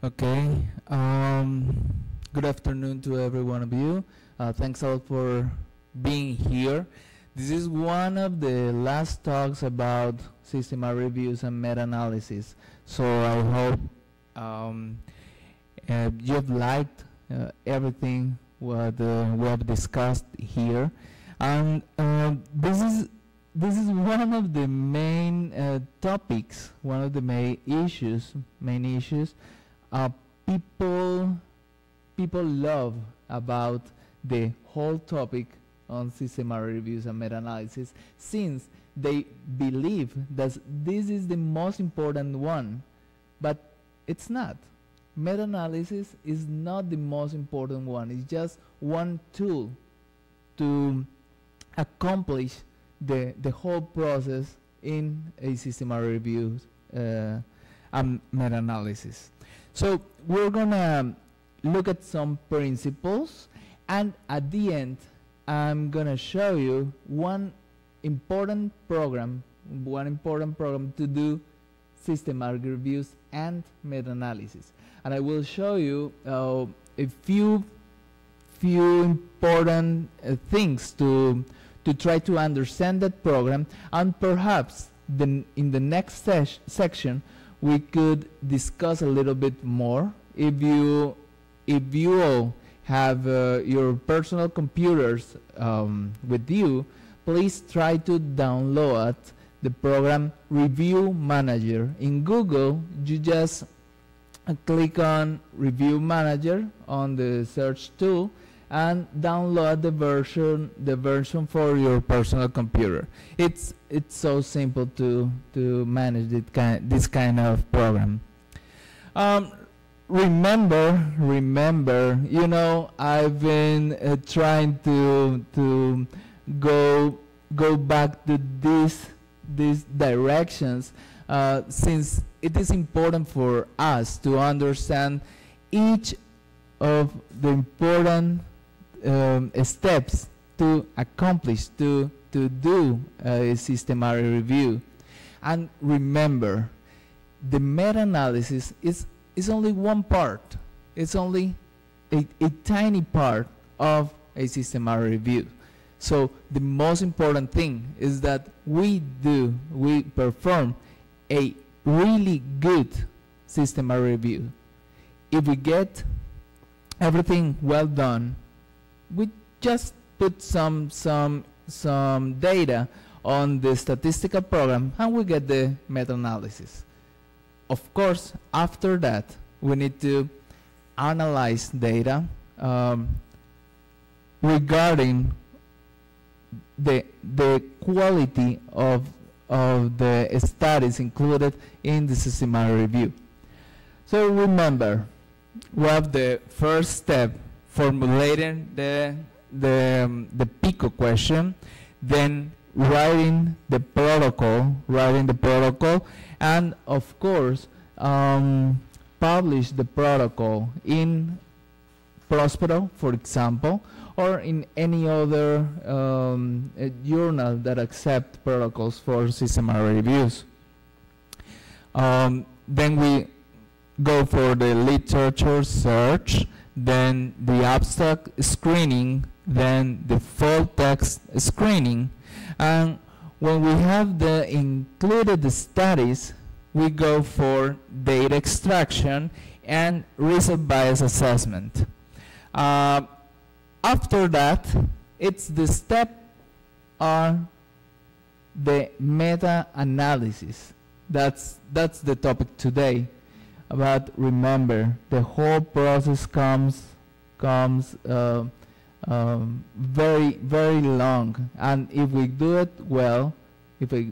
Okay. Good afternoon to every one of you. Thanks a lot for being here. This is one of the last talks about systematic reviews and meta-analysis. So I hope you've liked everything what we have discussed here. And this is one of the main topics, one of the main issues. People love about the whole topic on systematic reviews and meta-analysis, since they believe that this is the most important one, but it's not. Meta-analysis is not the most important one. It's just one tool to accomplish the whole process in a systematic review and meta-analysis. So we're gonna look at some principles, and at the end I'm gonna show you one important program to do systematic reviews and meta-analysis. And I will show you a few important things to try to understand that program, and perhaps in the next section we could discuss a little bit more. If you all have your personal computers with you, please try to download the program Review Manager. In Google, you just click on Review Manager on the search tool and download the version for your personal computer. It's so simple to manage this kind of program. Remember, you know, I've been trying to go back to these directions since it is important for us to understand each of the important steps to accomplish, to do a systematic review. And remember, the meta-analysis is only one part. It's only a tiny part of a systematic review. So the most important thing is that we perform a really good systematic review. If we get everything well done, we just put some data on the statistical program and we get the meta-analysis. Of course, after that, we need to analyze data regarding the quality of the studies included in the systematic review. So remember, we have the first step, formulating the PICO question, then writing the protocol, and of course publish the protocol in Prospero, for example, or in any other journal that accept protocols for systematic reviews. Then we go for the literature search, then the abstract screening, then the full text screening, and when we have the included studies, we go for data extraction and result bias assessment. After that, it's the step on the meta-analysis. That's the topic today. But remember, the whole process comes very, very long, and if we do it well, if we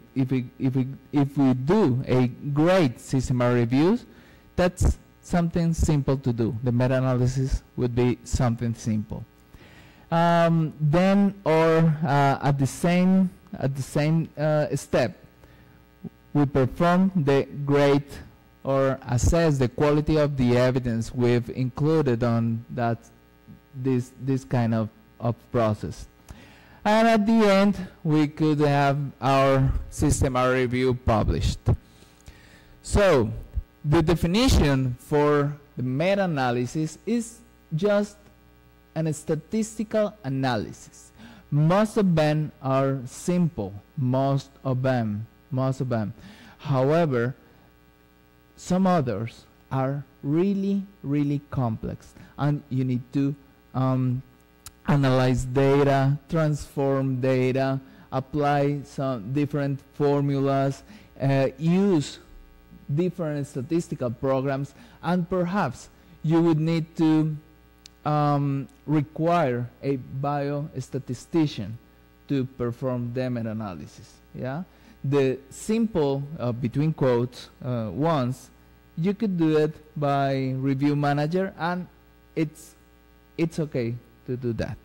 do a great systematic reviews, that's something simple to do. The meta-analysis would be something simple. Then, or at the same step, we perform the grade or assess the quality of the evidence we've included on this kind of process. And at the end, we could have our systematic review published. So the definition for the The meta-analysis is just a statistical analysis. Most of them are simple, most of them. However, some others are really, really complex, and you need to analyze data, transform data, apply some different formulas, use different statistical programs, and perhaps you would need to require a biostatistician to perform the meta-analysis. Yeah, the simple between quotes ones, you could do it by review manager, and it's okay to do that.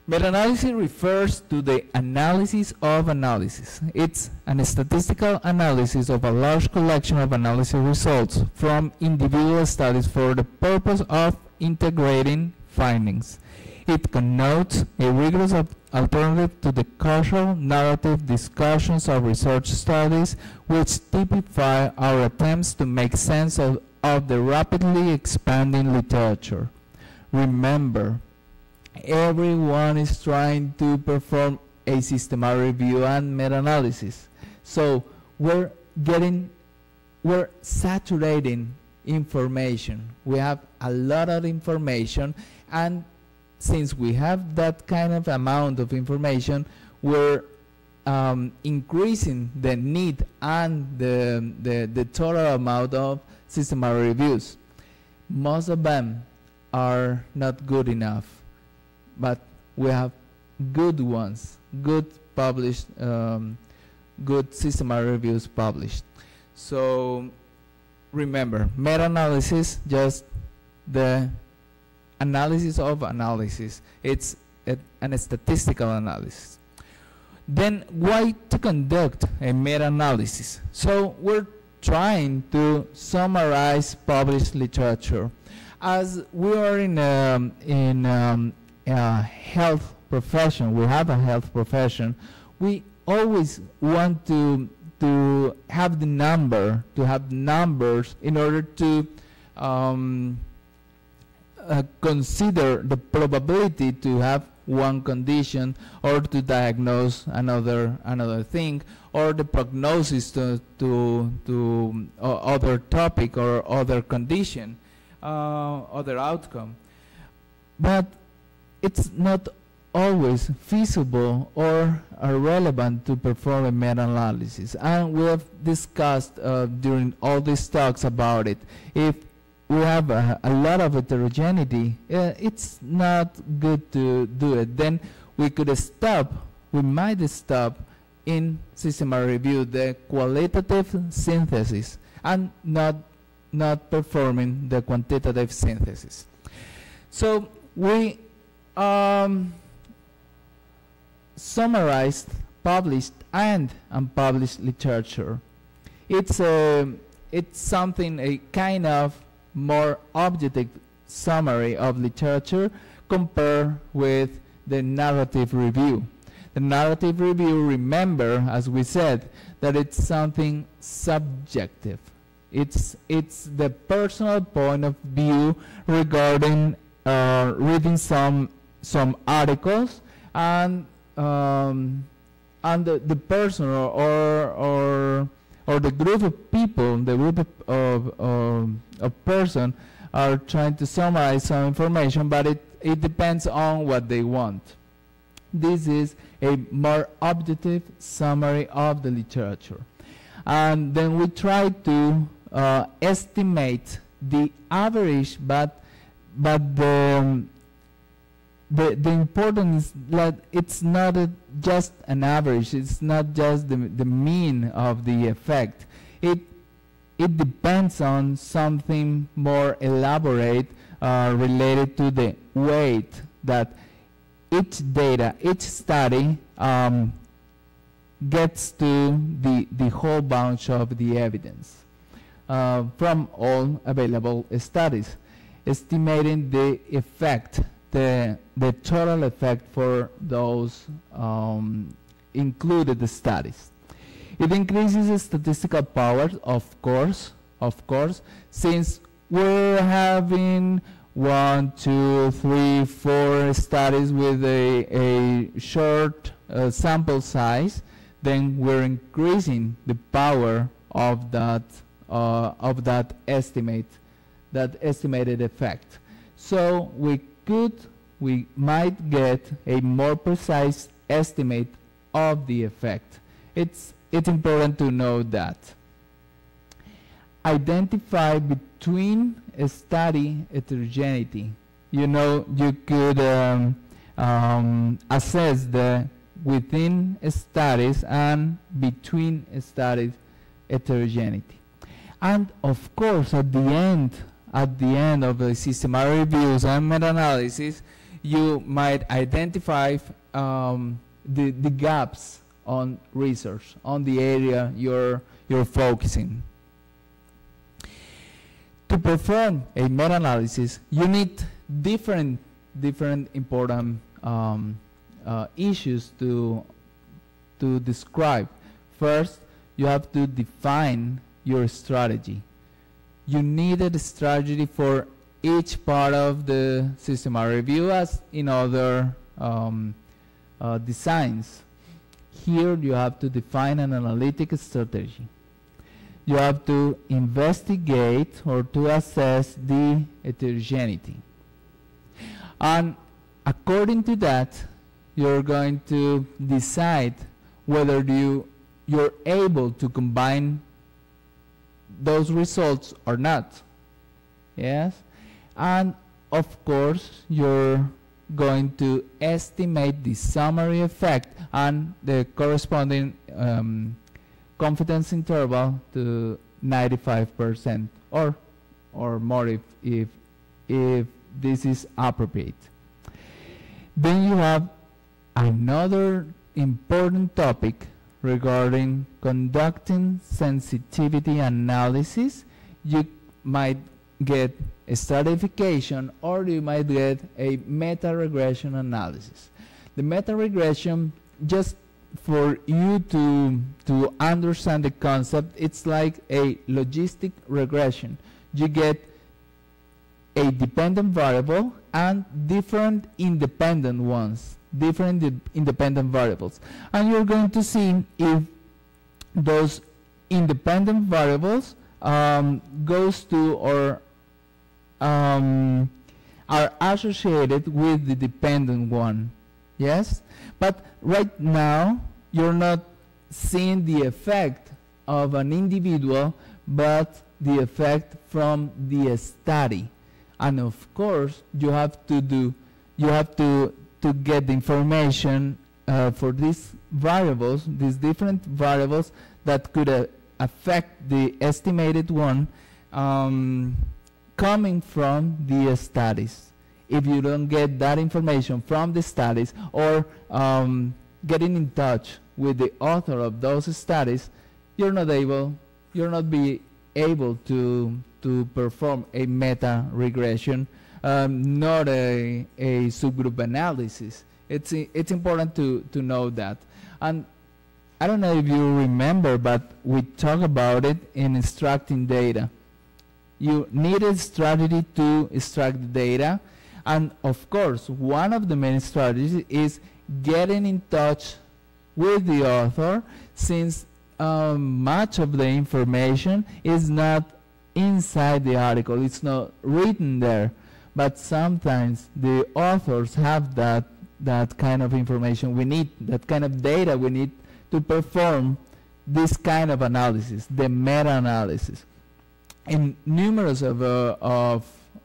Meta-analysis refers to the analysis of analysis. It's a statistical analysis of a large collection of analysis results from individual studies for the purpose of integrating findings. It connotes a rigorous alternative to the casual narrative discussions of research studies, which typify our attempts to make sense of the rapidly expanding literature. Remember, everyone is trying to perform a systematic review and meta-analysis. So we're saturating information. We have a lot of information, and since we have that kind of amount of information, we're increasing the need and the total amount of systematic reviews. Most of them are not good enough, but we have good ones, good published, good systematic reviews published. So remember, meta-analysis, just the analysis of analysis. It's a statistical analysis. Then why to conduct a meta-analysis? So we're trying to summarize published literature. As we are in a health profession, we have a health profession, we always want to have the number, to have numbers in order to consider the probability to have one condition, or to diagnose another thing, or the prognosis to other topic or other condition, other outcome. But it's not always feasible or relevant to perform a meta-analysis, and we have discussed during all these talks about it. If we have a lot of heterogeneity, it's not good to do it. Then we might stop in systematic review, the qualitative synthesis, and not performing the quantitative synthesis. So we summarized published and unpublished literature. It's something, a kind of more objective summary of literature compared with the narrative review. The narrative review, remember, as we said, that it's something subjective. It's the personal point of view regarding reading some articles, and the person or the group of people, the group of person are trying to summarize some information, but it depends on what they want. This is a more objective summary of the literature. And then we try to estimate the average, but the important is that it's not just an average. It's not just the mean of the effect. It depends on something more elaborate related to the weight that each data, each study gets to the whole bunch of the evidence from all available studies, estimating the effect, the total effect for those included studies. It increases the statistical powers, of course, since we're having 1, 2, 3, 4 studies with a short sample size, then we're increasing the power of that estimate, that estimated effect. So we might get a more precise estimate of the effect. It's important to know that. Identify between a study heterogeneity. You know, you could assess the within studies and between studies heterogeneity. And of course, at the end of the systematic reviews and meta-analysis, you might identify the gaps on research, on the area you're focusing. To perform a meta-analysis, you need different important issues to describe. First, you have to define your strategy. You need a strategy for each part of the systematic review, as in other designs. Here you have to define an analytic strategy. You have to investigate or to assess the heterogeneity. And according to that, you're going to decide whether you're able to combine those results or not. Yes? And of course, you're going to estimate the summary effect and the corresponding confidence interval to 95% or more if this is appropriate. Then you have another important topic regarding conducting sensitivity analysis. You might get a stratification, or you might get a meta-regression analysis. The meta-regression, just for you to understand the concept, it's like a logistic regression. You get a dependent variable and different independent ones, independent variables. And you're going to see if those independent variables goes to or are associated with the dependent one. Yes? But right now, you're not seeing the effect of an individual, but the effect from the study. And of course, you have to get the information for these variables, these different variables that could affect the estimated one, coming from the studies. If you don't get that information from the studies, or getting in touch with the author of those studies, you're not be able to perform a meta-regression, not a subgroup analysis. It's important to know that. And I don't know if you remember, but we talked about it in extracting data. You need a strategy to extract the data. And of course, one of the main strategies is getting in touch with the author, since much of the information is not inside the article. It's not written there. But sometimes the authors have that kind of information we need, that kind of data we need to perform this kind of analysis, the meta-analysis. In numerous of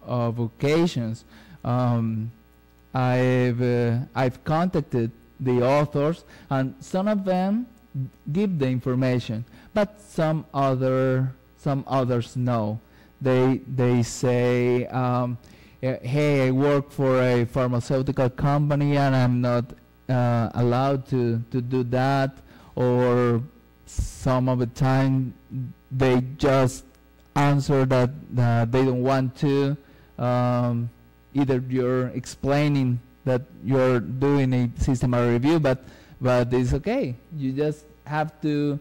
occasions, I've contacted the authors, and some of them give the information, but some others no. They say, hey, I work for a pharmaceutical company and I'm not allowed to do that, or some of the time they just answer that they don't want to. Either you're explaining that you're doing a systematic review, but it's okay. You just have to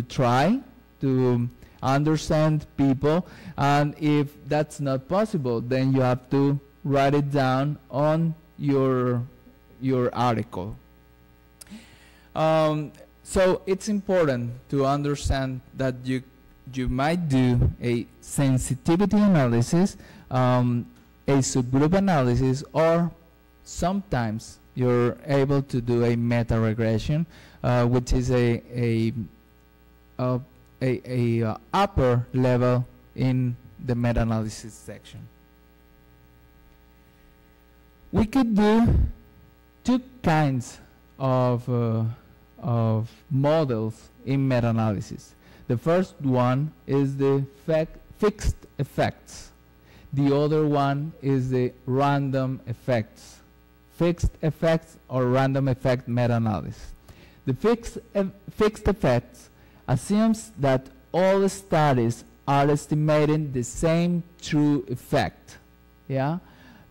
try to understand people, and if that's not possible, then you have to write it down on your article. So it's important to understand that you might do a sensitivity analysis, a subgroup analysis, or sometimes you're able to do a meta-regression, which is a upper level in the meta-analysis section. We could do two kinds of models in meta-analysis. The first one is the fixed effects. The other one is the random effects. Fixed effects or random effect meta-analysis. The fixed effects assumes that all studies are estimating the same true effect. Yeah?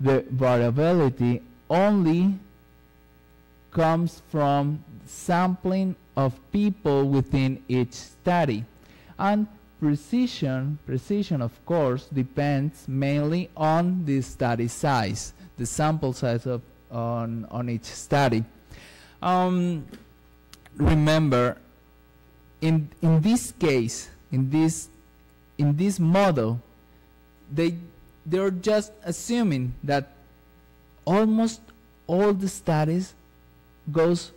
The variability only comes from sampling of people within each study, and precision of course depends mainly on the study size, the sample size of on each study. Remember, in this case, in this model, they're just assuming that almost all the studies goes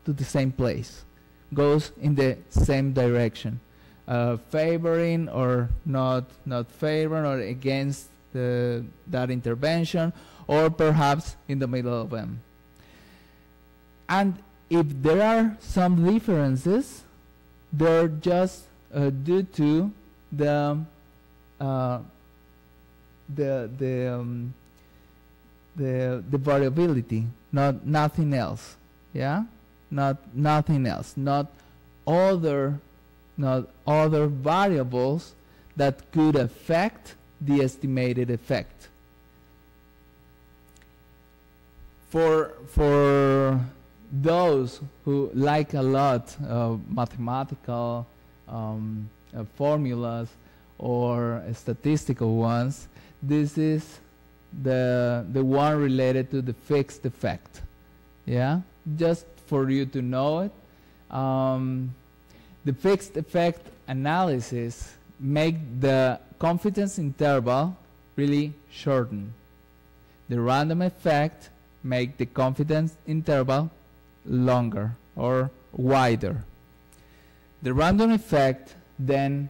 to the same place, goes in the same direction, favoring or not favoring or against that intervention, or perhaps in the middle of them. And if there are some differences, they're just due to the variability, nothing else. Yeah, nothing else, not other variables that could affect the estimated effect. For those who like a lot of mathematical formulas or statistical ones, this is the one related to the fixed effect. Yeah, just for you to know it. The fixed effect analysis make the confidence interval really shorten. The random effect make the confidence interval longer or wider. The random effect, then,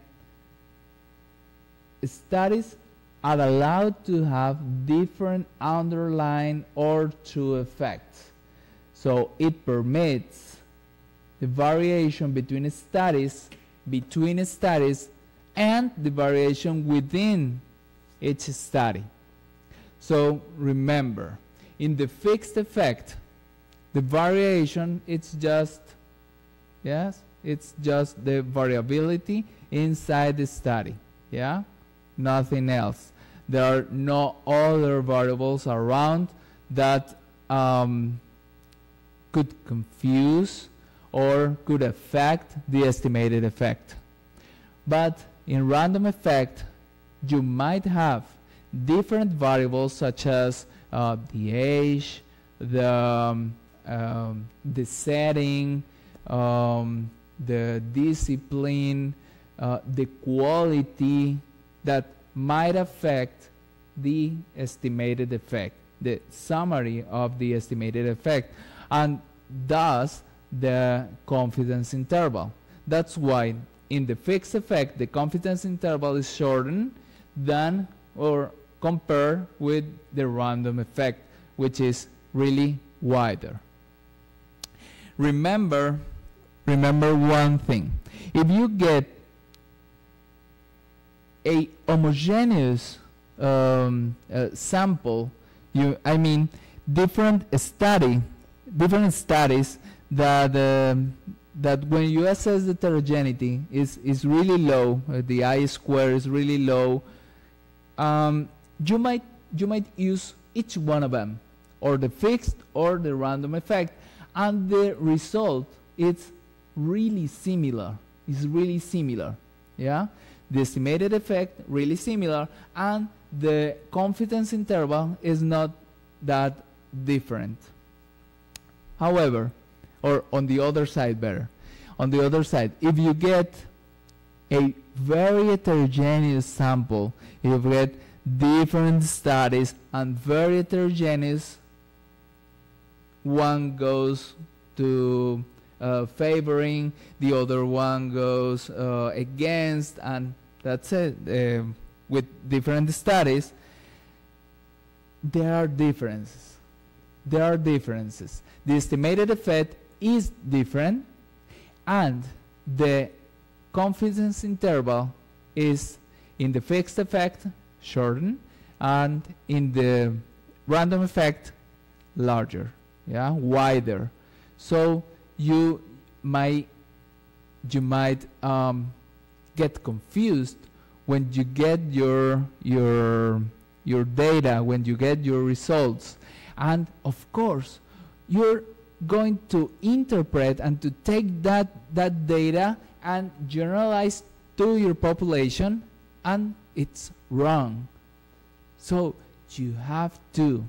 studies are allowed to have different underlying or true effects. So it permits the variation between studies, and the variation within each study. So remember, in the fixed effect, the variation, it's just the variability inside the study. Yeah, nothing else. There are no other variables around that could confuse or could affect the estimated effect. But in random effect, you might have different variables such as the age, the setting, the discipline, the quality that might affect the estimated effect, the summary of the estimated effect, and thus the confidence interval. That's why in the fixed effect the confidence interval is shortened than or compared with the random effect, which is really wider. Remember one thing. If you get a homogeneous sample, different studies that when you assess the heterogeneity is really low, the I-square is really low, you might use each one of them, or the fixed or the random effect, and the result is really similar. Yeah, the estimated effect really similar, and the confidence interval is not that different. However, or on the other side, better, on the other side, if you get a very heterogeneous sample, if you get different studies and very heterogeneous, one goes to favoring, the other one goes against, and that's it. With different studies, there are differences. There are differences. The estimated effect is different, and the confidence interval is in the fixed effect shortened, and in the random effect larger, yeah, wider. So you might get confused when you get your data, when you get your results, and of course you're going to interpret and to take that data and generalize to your population, and it's wrong. So you have to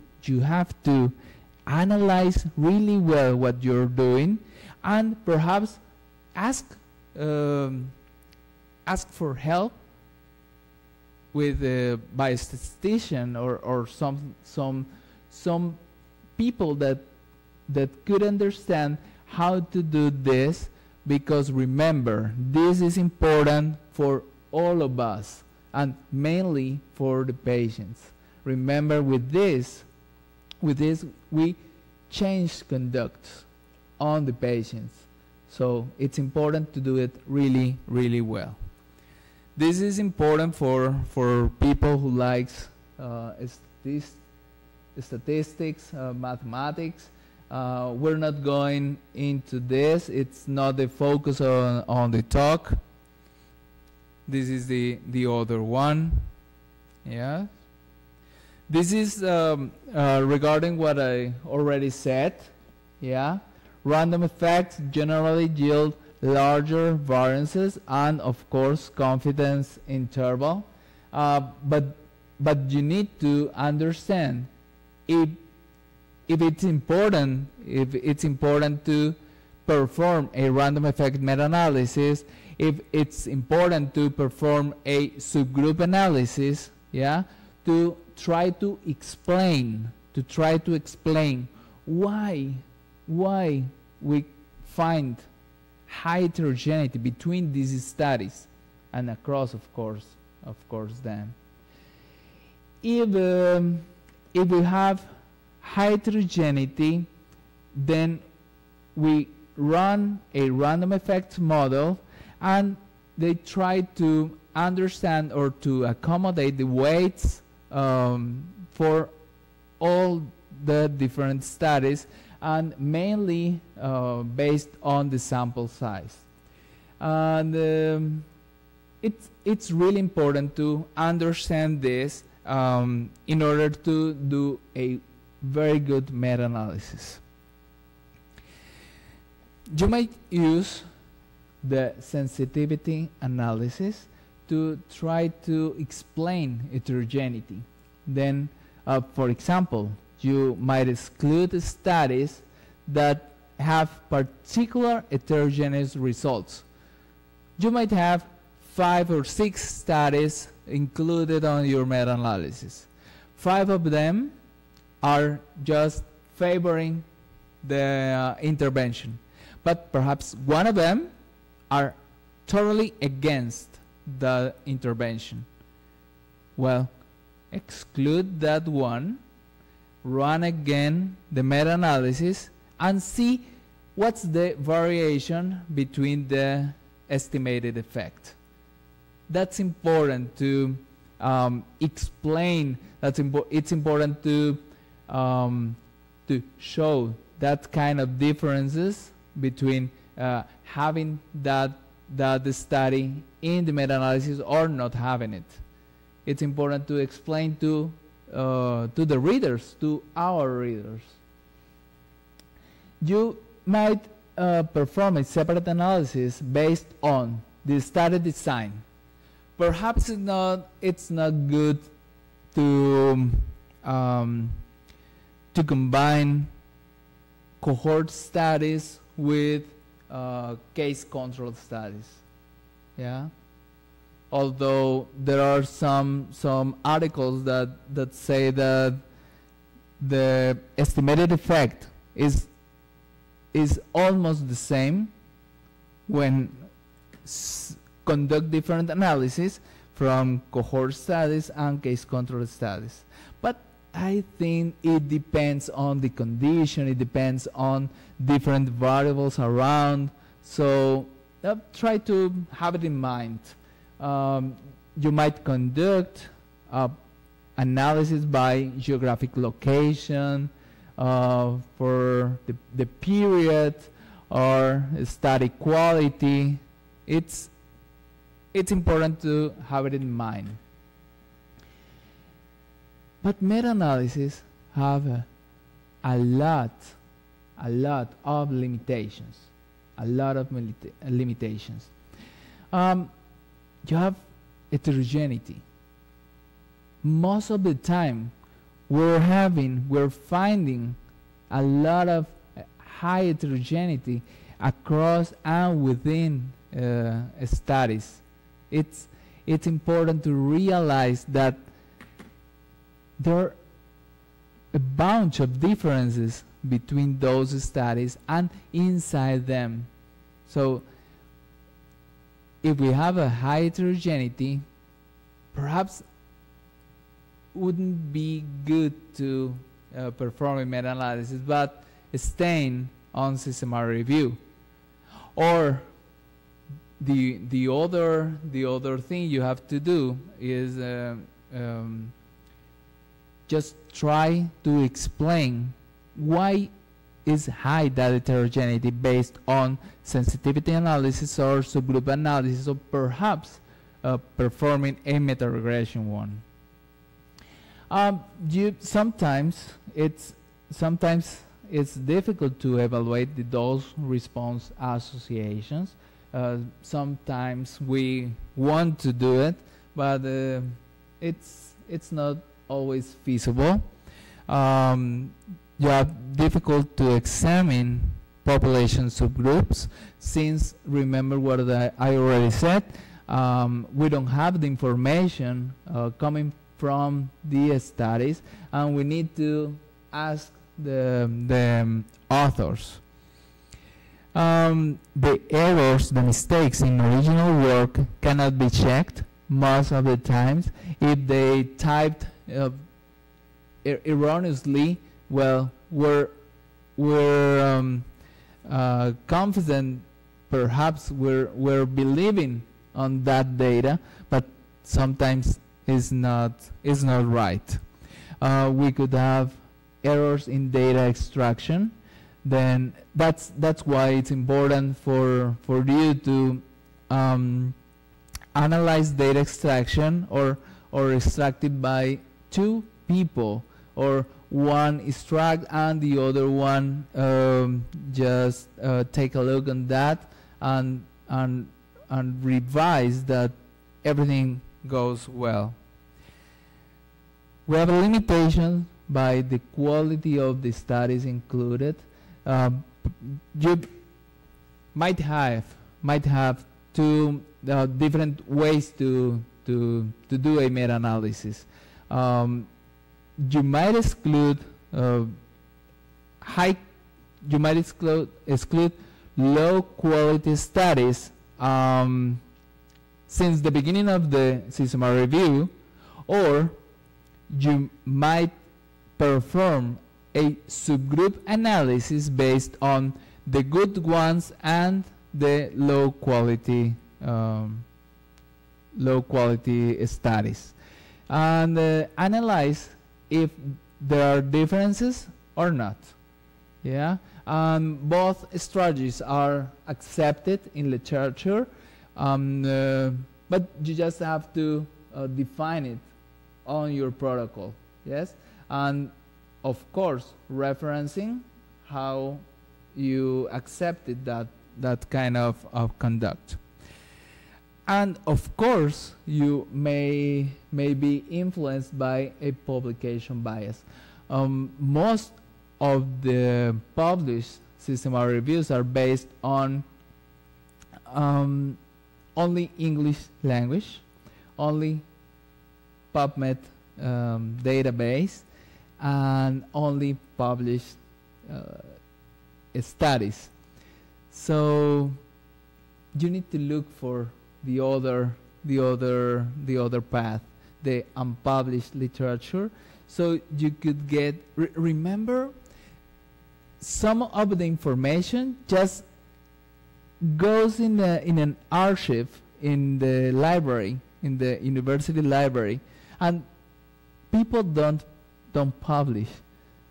analyze really well what you're doing, and perhaps ask for help with by a statistician or some people that could understand how to do this, because remember, this is important for all of us and mainly for the patients. Remember, with this we change conduct on the patients, so it's important to do it really, really well. This is important for people who likes statistics, mathematics. We're not going into this. It's not the focus on the talk. This is the other one. Yeah. This is regarding what I already said. Yeah. Random effects generally yield larger variances and, of course, confidence interval. But you need to understand if it's important to perform a random effect meta-analysis, if it's important to perform a subgroup analysis, yeah, to try to explain why we find high heterogeneity between these studies and across, of course then. If we have high heterogeneity, then we run a random effects model, and they try to understand or to accommodate the weights for all the different studies, and mainly based on the sample size. And it's really important to understand this in order to do a very good meta-analysis. You might use the sensitivity analysis to try to explain heterogeneity. Then, for example, you might exclude studies that have particular heterogeneous results. You might have 5 or 6 studies included on your meta-analysis. 5 of them are just favoring the intervention, but perhaps one of them are totally against the intervention. Well, exclude that one, run again the meta-analysis, and see what's the variation between the estimated effect. That's important to explain. It's important to show that kind of differences between having that study in the meta-analysis or not having it. It's important to explain to the readers, to our readers. You might perform a separate analysis based on the study design. perhaps it's not good to combine cohort studies with case control studies. Yeah. Although there are some articles that say that the estimated effect is almost the same when conduct different analysis from cohort studies and case control studies. But I think it depends on the condition, it depends on different variables around, so try to have it in mind. You might conduct analysis by geographic location, for the period, or study quality. It's important to have it in mind. But meta-analysis have a lot of limitations. You have heterogeneity. Most of the time, we're finding a lot of high heterogeneity across and within studies. It's important to realize that there are a bunch of differences between those studies and inside them. So if we have a high heterogeneity, perhaps wouldn't be good to perform a meta-analysis, but staying on systematic review. Or the other thing you have to do is just try to explain why is high that heterogeneity based on sensitivity analysis or subgroup analysis, or perhaps performing a meta-regression one. Sometimes it's difficult to evaluate the dose-response associations. Sometimes we want to do it, but it's not always feasible. You have difficult to examine population subgroups, since, remember what I already said, we don't have the information coming from the studies, and we need to ask the authors. The errors, the mistakes in original work cannot be checked most of the times. If they typed erroneously, well, we're confident, perhaps we're believing on that data, but sometimes it's not right. We could have errors in data extraction. Then that's why it's important for you to analyze data extraction or extracted by two people, or one extract and the other one just take a look on that and revise that everything goes well. We have a limitation by the quality of the studies included. You might have two different ways to do a meta-analysis. You might exclude exclude low quality studies since the beginning of the systematic review, or you might perform a subgroup analysis based on the good ones and the low quality studies, and analyze if there are differences or not. Yeah, both strategies are accepted in literature, but you just have to define it on your protocol. Yes, and of course referencing how you accepted that kind of conduct. And of course, you may be influenced by a publication bias. Most of the published systematic reviews are based on only English language, only PubMed database, and only published studies. So you need to look for the other path, the unpublished literature, so you could get remember, some of the information just goes in an archive in the library, in the university library, and people don't publish.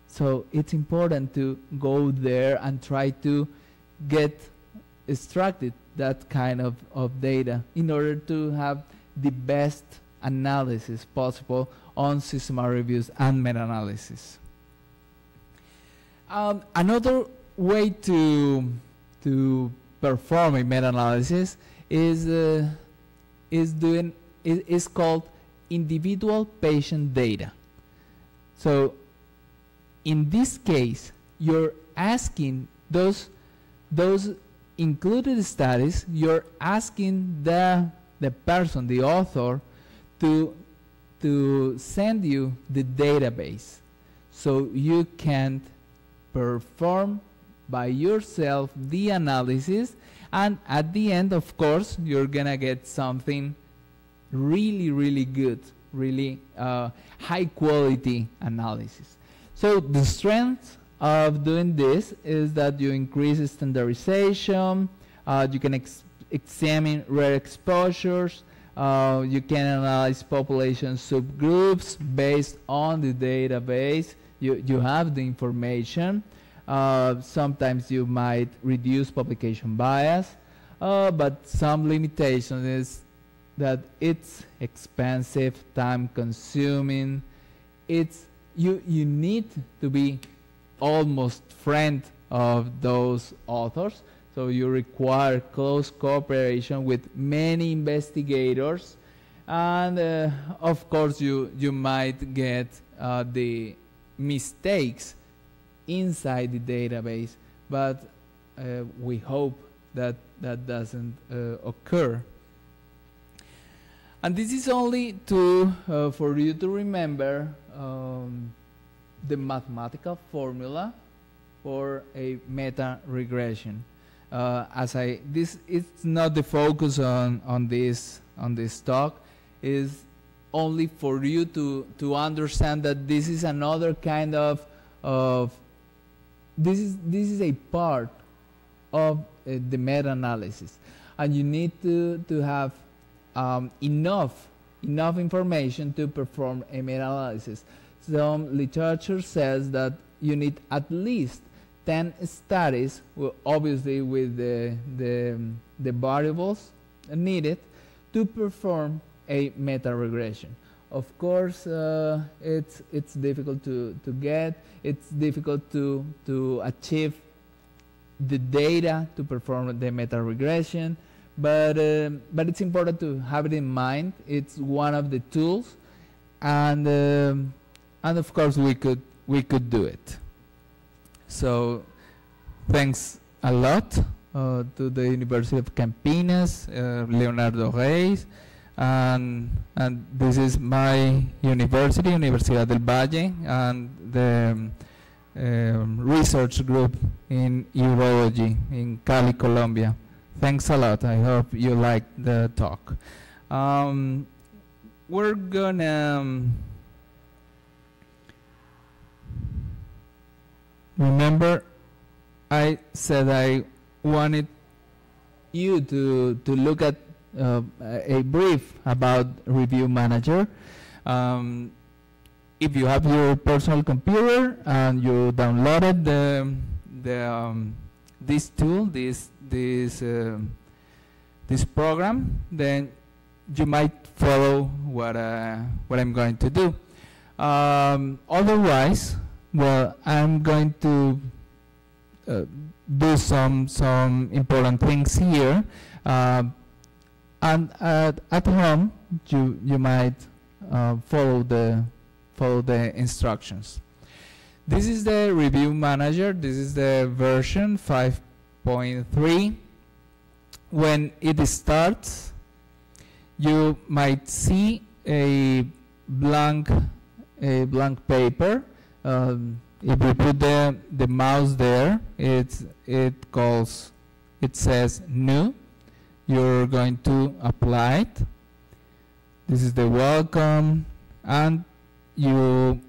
So it's important to go there and try to get extracted that kind of data in order to have the best analysis possible on systematic reviews and meta-analysis. Another way to perform a meta-analysis is called individual patient data. So in this case, you're asking those included studies, you're asking the person, the author, to send you the database, so you can perform by yourself the analysis, and at the end, of course, you're gonna get something really good, really high quality analysis. So the strength of doing this is that you increase standardization, you can examine rare exposures, you can analyze population subgroups based on the database. You have the information. Sometimes you might reduce publication bias, but some limitation is that it's expensive, time consuming. You need to be almost friend of those authors, so you require close cooperation with many investigators, and of course you might get the mistakes inside the database, but we hope that doesn't occur. And this is only for you to remember the mathematical formula for a meta-regression. It's not the focus on this talk. Is only for you to understand that this is another kind of this is a part of the meta-analysis, and you need to have enough information to perform a meta-analysis. Some literature says that you need at least 10 studies, obviously with the variables needed to perform a meta-regression. Of course, it's difficult to get. It's difficult to achieve the data to perform the meta-regression, but it's important to have it in mind. It's one of the tools, and of course we could do it. So thanks a lot to the University of Campinas, Leonardo Reis, and this is my university, Universidad del Valle, and the research group in urology in Cali, Colombia. Thanks a lot. I hope you liked the talk. We're gonna remember I said I wanted you to look at a brief about Review Manager. If you have your personal computer and you downloaded this tool, this program, then you might follow what I'm going to do. Otherwise, well, I'm going to do some important things here. And at home, you might follow the instructions. This is the review manager. This is the version 5.3. When it starts, you might see a blank paper. If you put the mouse there, it says new. You're going to apply it. This is the welcome, and you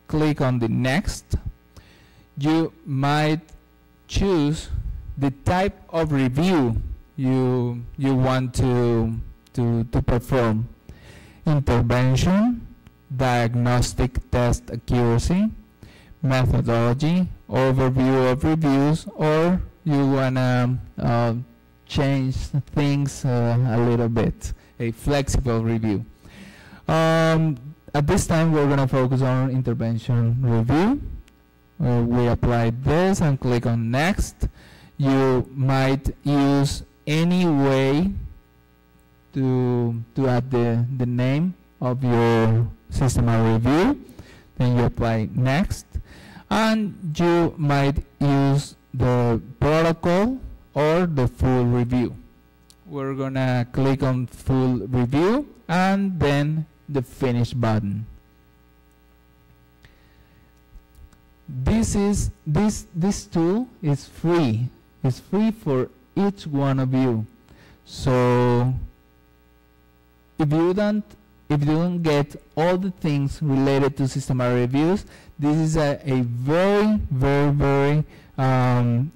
click on the next. You might choose the type of review you want to perform: intervention, diagnostic test accuracy, methodology, overview of reviews, or you wanna change things a little bit, a flexible review. At this time, we're gonna focus on intervention review. We apply this and click on next. You might use any way to add the name of your system review. Then you apply next, and you might use the protocol or the full review. We're gonna click on full review and then the finish button. This tool is free. It's free for each one of you. So if you don't get all the things related to systematic reviews, this is a very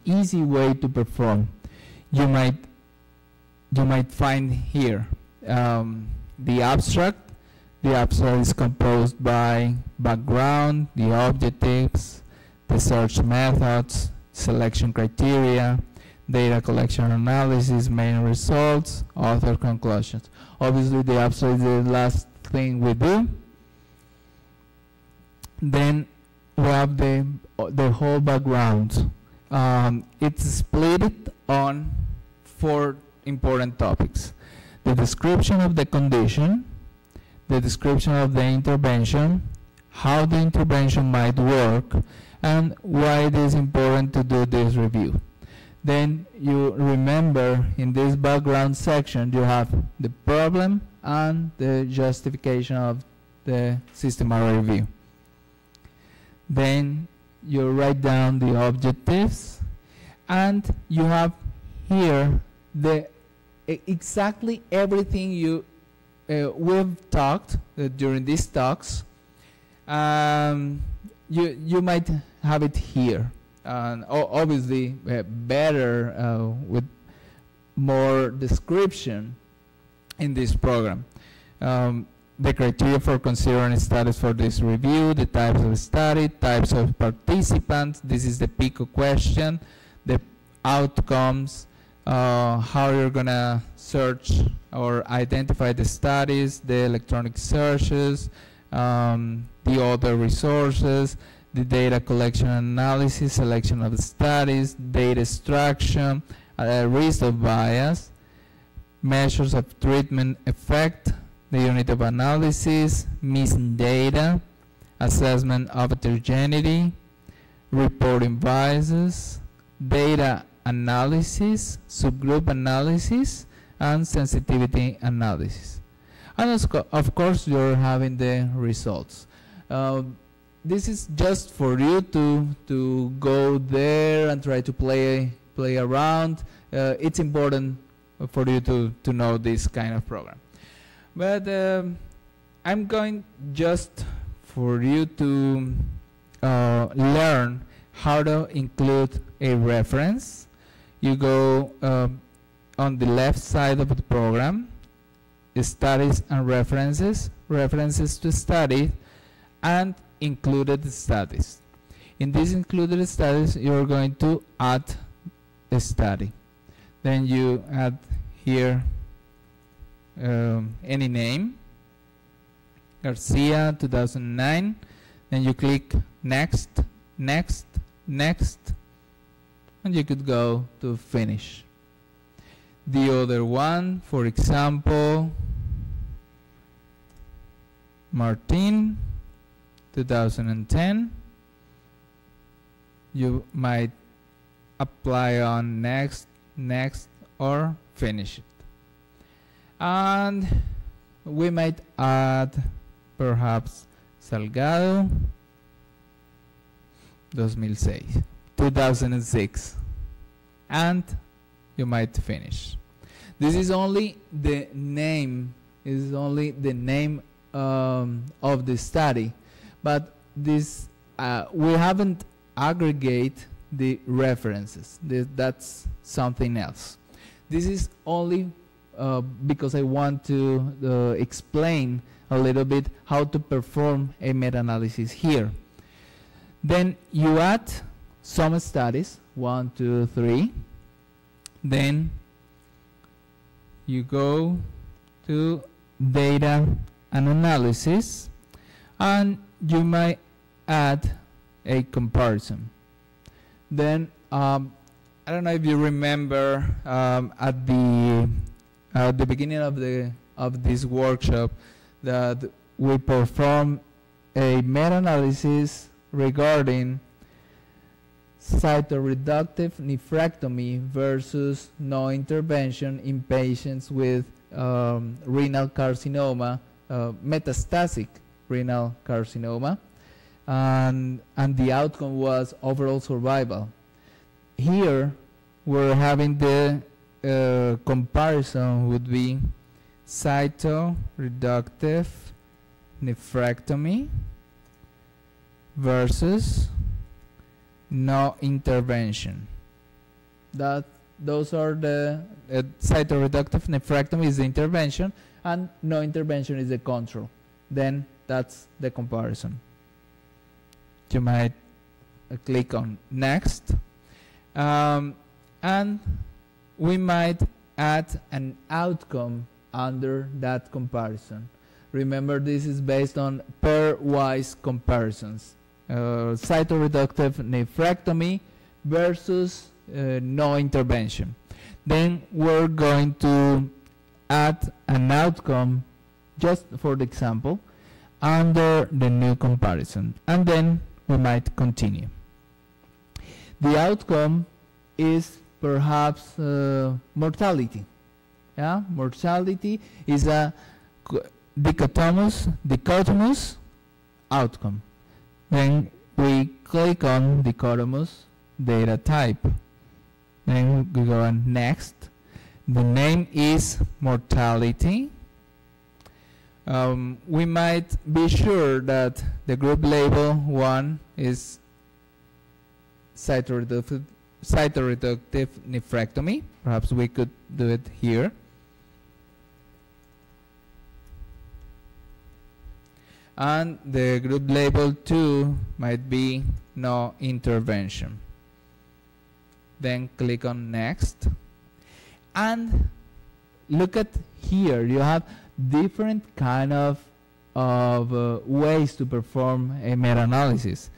easy way to perform. You might find here the abstract. The abstract is composed by background, the objectives, the search methods, selection criteria, data collection analysis, main results, author conclusions. Obviously, the abstract is the last thing we do. Then we have the whole background. It's split on 4 important topics: the description of the condition, the description of the intervention, how the intervention might work, and why it is important to do this review. Then you remember in this background section you have the problem and the justification of the systematic review. Then you write down the objectives, and you have here exactly everything we've talked during these talks. You might have it here, obviously better with more description in this program. The criteria for considering studies for this review, the types of study, types of participants. This is the PICO question, the outcomes, how you're gonna search or identify the studies, the electronic searches, the other resources, the data collection analysis, selection of the studies, data extraction, risk of bias, measures of treatment effect, the unit of analysis, missing data, assessment of heterogeneity, reporting biases, data analysis, subgroup analysis, and sensitivity analysis. And of course, you're having the results. This is just for you to go there and try to play around. It's important for you to know this kind of program. But I'm going just for you to learn how to include a reference. You go on the left side of the program, studies and references, references to study, and included studies. In these included studies, you're going to add a study. Then you add here any name, Garcia 2009. Then you click next, next, next, and you could go to finish. The other one, for example, Martin, 2010. You might apply on next, next, or finish it. And we might add perhaps Salgado, 2006, and you might finish. This is only the name, of the study, but this we haven't aggregate the references. That's something else. This is only because I want to explain a little bit how to perform a meta-analysis here. Then you add some studies, 1, 2, 3. Then you go to data and analysis, and you might add a comparison. Then I don't know if you remember at the beginning of this workshop that we performed a meta-analysis regarding cytoreductive nephrectomy versus no intervention in patients with renal carcinoma, metastatic renal carcinoma, and the outcome was overall survival. Here we're having the comparison would be cytoreductive nephrectomy versus no intervention. Those are the cytoreductive nephrectomy is the intervention, and no intervention is the control. Then that's the comparison. You might click on next, and we might add an outcome under that comparison. Remember, this is based on pairwise comparisons. Cytoreductive nephrectomy versus no intervention. Then we're going to add an outcome, just for the example, under the new comparison, and then we might continue. The outcome is perhaps mortality. Yeah, mortality is a dichotomous outcome. Then we click on dichotomous data type. Then we go on next. The name is mortality. We might be sure that the group label 1 is cytoreductive nephrectomy. Perhaps we could do it here. And the group label 2 might be no intervention. Then click on next. And look at here, you have different kind of ways to perform a meta-analysis.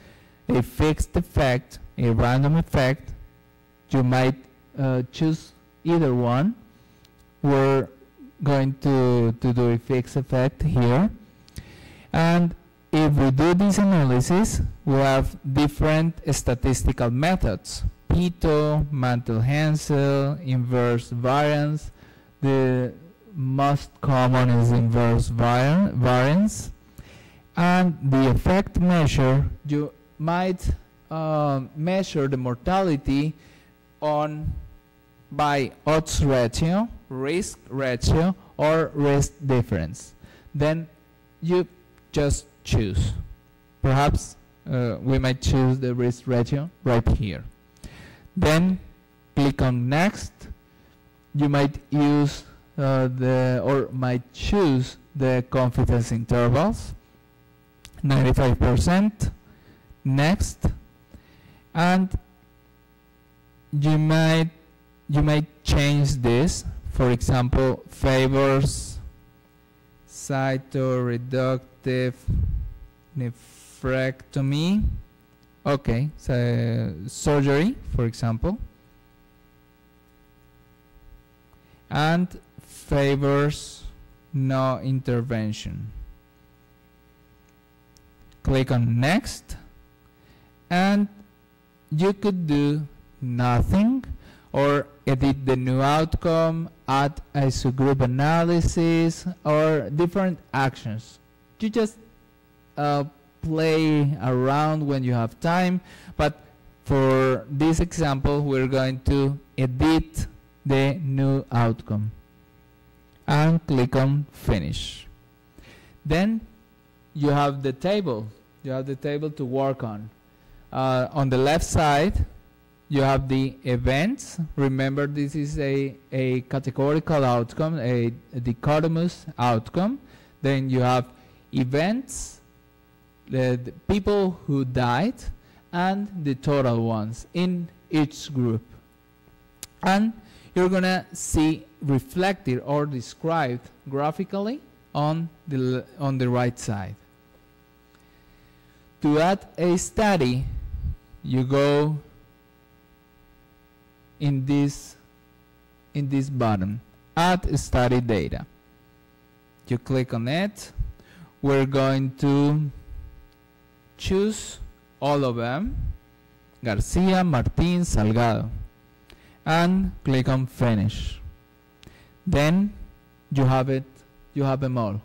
A fixed effect, a random effect, you might choose either one. We're going to do a fixed effect here. And if we do this analysis, we have different statistical methods. Peto, Mantel-Hansel, inverse variance. The most common is inverse variance. And the effect measure, you might measure the mortality by odds ratio, risk ratio, or risk difference. Then you just choose. Perhaps we might choose the risk ratio right here. Then click on next. You might use might choose the confidence intervals. 95%. Next. And you might change this. For example, favors cytoreductive nephrectomy. Okay, so surgery, for example. and favors no intervention. Click on next, and you could do nothing or edit the new outcome, add a subgroup analysis, or different actions. You just play around when you have time, but for this example we're going to edit the new outcome and click on finish. Then you have the table. You have the table to work on. On the left side you have the events. Remember, this is a categorical outcome, a dichotomous outcome. Then you have events, the people who died, and the total ones in each group. And you're gonna see reflected or described graphically on the right side. To add a study, you go in this button, add study data. You click on it. We're going to choose all of them, Garcia, Martin, Salgado, and click on finish. Then you have it, you have them all.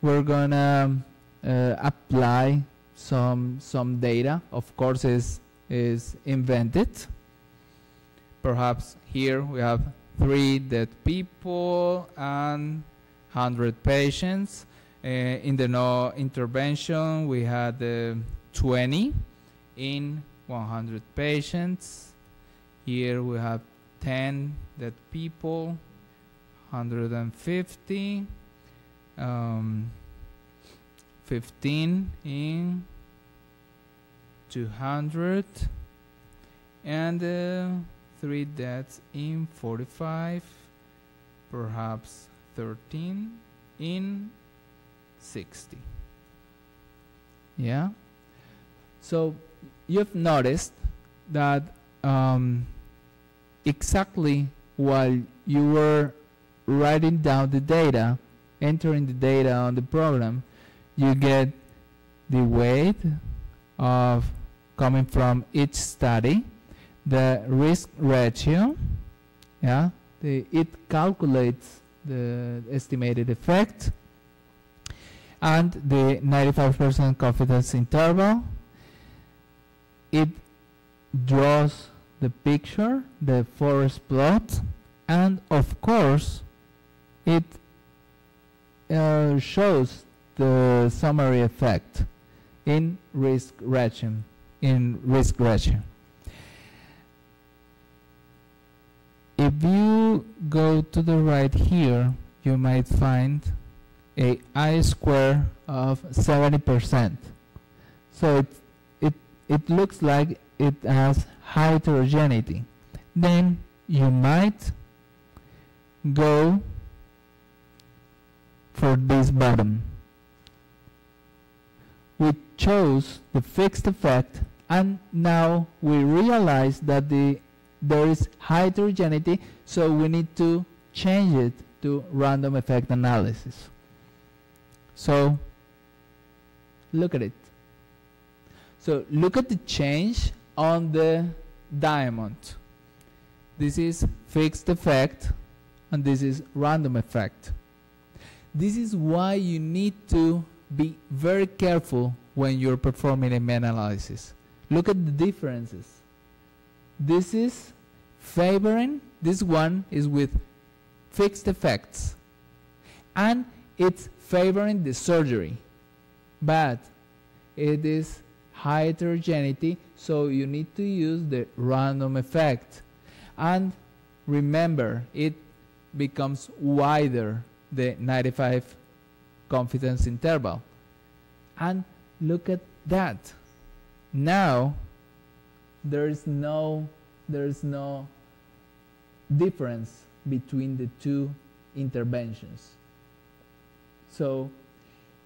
We're gonna apply some data. Of course, is invented. Perhaps here we have 3 dead people and 100 patients. In the no intervention we had 20 in 100 patients. Here we have 10 dead people, 150, 15 in 200, and 3 deaths in 45, perhaps 13 in 60. Yeah. So you've noticed that exactly while you were writing down the data, entering the data on the program, you get the weight of coming from each study, the risk ratio, yeah, it calculates the estimated effect, and the 95% confidence interval. It draws the picture, the forest plot, and of course it shows the summary effect in risk ratio. If you go to the right here, you might find a I-square of 70%. So it looks like it has high heterogeneity. Then you might go for this button. We chose the fixed effect, and now we realize that there is high heterogeneity, so we need to change it to random effect analysis. So look at it. So look at the change on the diamond. This is fixed effect, and this is random effect. This is why you need to be very careful when you're performing a meta-analysis. Look at the differences. This is favoring, this one is with fixed effects, and it's favoring the surgery, but it is high heterogeneity, so you need to use the random effect. And remember, it becomes wider, the 95 confidence interval. And look at that. Now there is no difference between the two interventions. So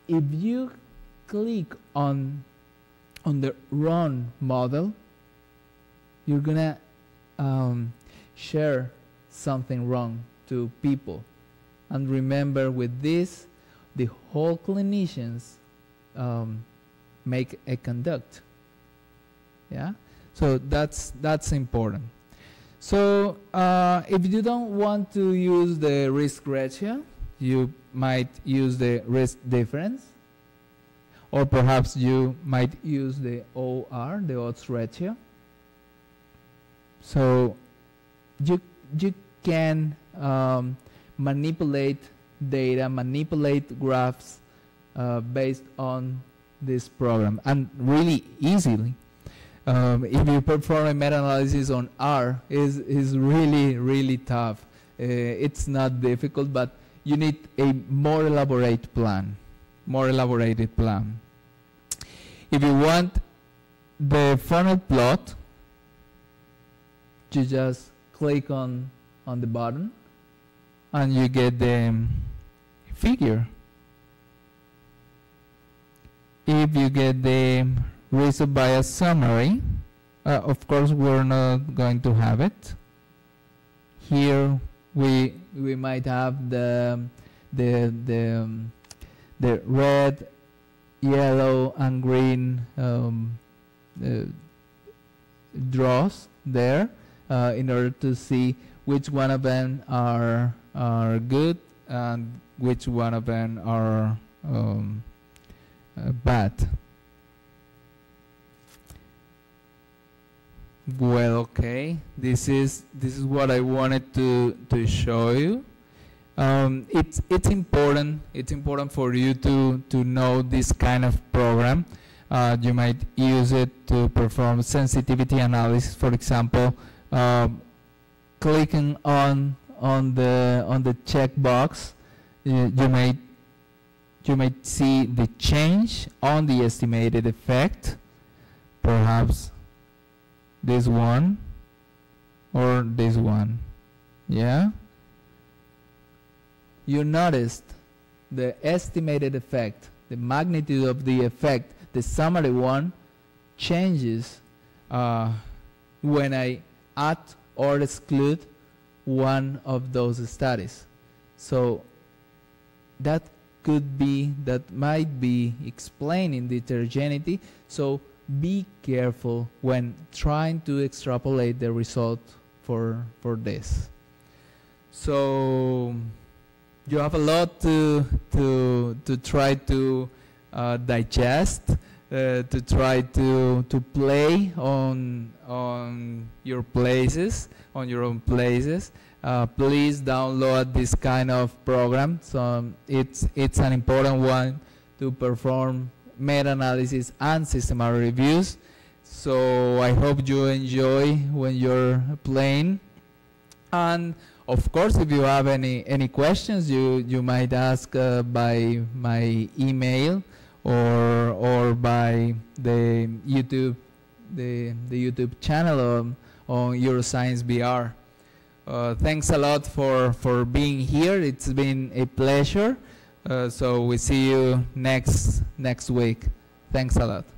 if you click on the run model, you're gonna share something wrong to people. And remember, with this, the whole clinicians make a conduct. Yeah, so that's important. So if you don't want to use the risk ratio, you might use the risk difference, or perhaps you might use the OR, the odds ratio. So you can manipulate data, manipulate graphs based on this program, and really easily. If you perform a meta-analysis on R, is really tough. It's not difficult, but you need a more elaborated plan. If you want the funnel plot, you just click on the button and you get the figure. If you get the result by a summary, of course we're not going to have it. Here we might have the red, yellow, and green draws there in order to see which one of them are good and which one of them are bad. Well, okay, this is what I wanted to show you. It's important for you to know this kind of program. You might use it to perform sensitivity analysis, for example, clicking on the checkbox. You might see the change on the estimated effect, perhaps this one or this one. Yeah, you noticed the estimated effect, the magnitude of the effect, the summary one changes when I add or exclude one of those studies. So that might be explaining the heterogeneity. So be careful when trying to extrapolate the result for this. So you have a lot to try to digest, to try to play on your places, on your own places. Please download this kind of program. So it's an important one to perform meta-analysis and systematic reviews. So I hope you enjoy when you're playing. And of course, if you have any questions, you might ask by my email or by the YouTube channel on UroScience BR. Thanks a lot for being here. It's been a pleasure. So we see you next week. Thanks a lot.